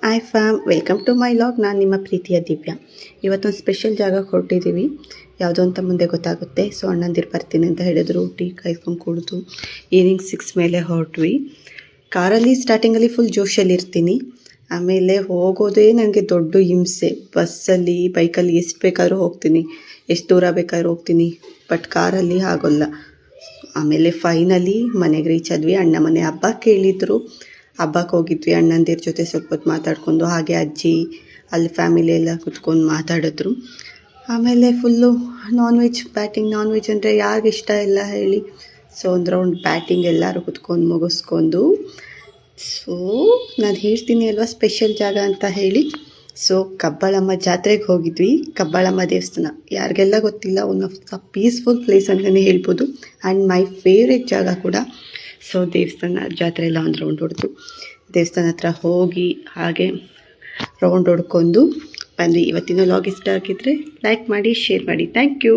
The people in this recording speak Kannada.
Hi fam, welcome to my vlog. ನಾನು ನಿಮ್ಮ ಪ್ರೀತಿಯ ದಿವ್ಯಾ. ಇವತ್ತೊಂದು ಸ್ಪೆಷಲ್ ಜಾಗಕ್ಕೆ ಹೊರಟಿದ್ದೀವಿ. ಯಾವುದೋ ಅಂತ ಮುಂದೆ ಗೊತ್ತಾಗುತ್ತೆ. ಸೊ ಅಣ್ಣಂದಿರು ಬರ್ತೀನಿ ಅಂತ ಹೇಳಿದ್ರು. ಟೀ ಕಾಯ್ಕೊಂಡು ಕುಡಿದು ಈವ್ನಿಂಗ್ 6 ಮೇಲೆ ಹೊರಟ್ವಿ. ಕಾರಲ್ಲಿ ಸ್ಟಾರ್ಟಿಂಗಲ್ಲಿ ಫುಲ್ ಜೋಶಲ್ಲಿ ಇರ್ತೀನಿ. ಆಮೇಲೆ ಹೋಗೋದೇ ನನಗೆ ದೊಡ್ಡ ಹಿಂಸೆ. ಬಸ್ಸಲ್ಲಿ ಬೈಕಲ್ಲಿ ಎಷ್ಟು ಬೇಕಾದ್ರೂ ಹೋಗ್ತೀನಿ, ಎಷ್ಟು ದೂರ ಬೇಕಾದ್ರೂ ಹೋಗ್ತೀನಿ. ಬಟ್ ಕಾರಲ್ಲಿ ಆಗೋಲ್ಲ. ಆಮೇಲೆ ಫೈನಲಿ ಮನೆಗೆ ರೀಚ್ ಆದ್ವಿ. ಅಣ್ಣ ಮನೆ ಹಬ್ಬ ಕೇಳಿದ್ರು, ಹಬ್ಬಕ್ಕೆ ಹೋಗಿದ್ವಿ. ಅಣ್ಣಂದಿರ ಜೊತೆ ಸ್ವಲ್ಪ ಹೊತ್ತು ಮಾತಾಡ್ಕೊಂಡು, ಹಾಗೆ ಅಜ್ಜಿ ಅಲ್ಲಿ ಫ್ಯಾಮಿಲಿ ಎಲ್ಲ ಕುತ್ಕೊಂಡು ಮಾತಾಡಿದ್ರು. ಆಮೇಲೆ full non veg batting. Non veg ಅಂದರೆ ಯಾರಿಗೆ ಇಷ್ಟ ಇಲ್ಲ ಹೇಳಿ. ಸೊ ಒಂದು ರೌಂಡ್ ಬ್ಯಾಟಿಂಗ್ ಎಲ್ಲರೂ ಕುತ್ಕೊಂಡು ಮುಗಿಸ್ಕೊಂಡು, ಸೊ ನಾನು ಹೇಳ್ತೀನಿ ಅಲ್ವಾ ಸ್ಪೆಷಲ್ ಜಾಗ ಅಂತ ಹೇಳಿ. ಸೊ ಕಬ್ಬಾಳಮ್ಮ ಜಾತ್ರೆಗೆ ಹೋಗಿದ್ವಿ. ಕಬ್ಬಾಳಮ್ಮ ದೇವಸ್ಥಾನ ಯಾರಿಗೆಲ್ಲ ಗೊತ್ತಿಲ್ಲ, one of the peaceful place ಅಂತಲೇ ಹೇಳ್ಬೋದು. ಆ್ಯಂಡ್ ಮೈ ಫೇವ್ರೆಟ್ ಜಾಗ ಕೂಡ. ಸೊ ದೇವಸ್ಥಾನ ಜಾತ್ರೆ ಎಲ್ಲ ಒಂದು ರೌಂಡ್ ಹೊಡೆದು ದೇವಸ್ಥಾನ ಹತ್ರ ಹೋಗಿ ಹಾಗೆ ರೌಂಡ್ ಹೊಡ್ಕೊಂಡು ಬಂದ್ವಿ. ಇವತ್ತಿನ ಲಾಗ್ ಇಷ್ಟ ಆಗಿದ್ದರೆ ಲೈಕ್ ಮಾಡಿ, ಶೇರ್ ಮಾಡಿ. Thank you.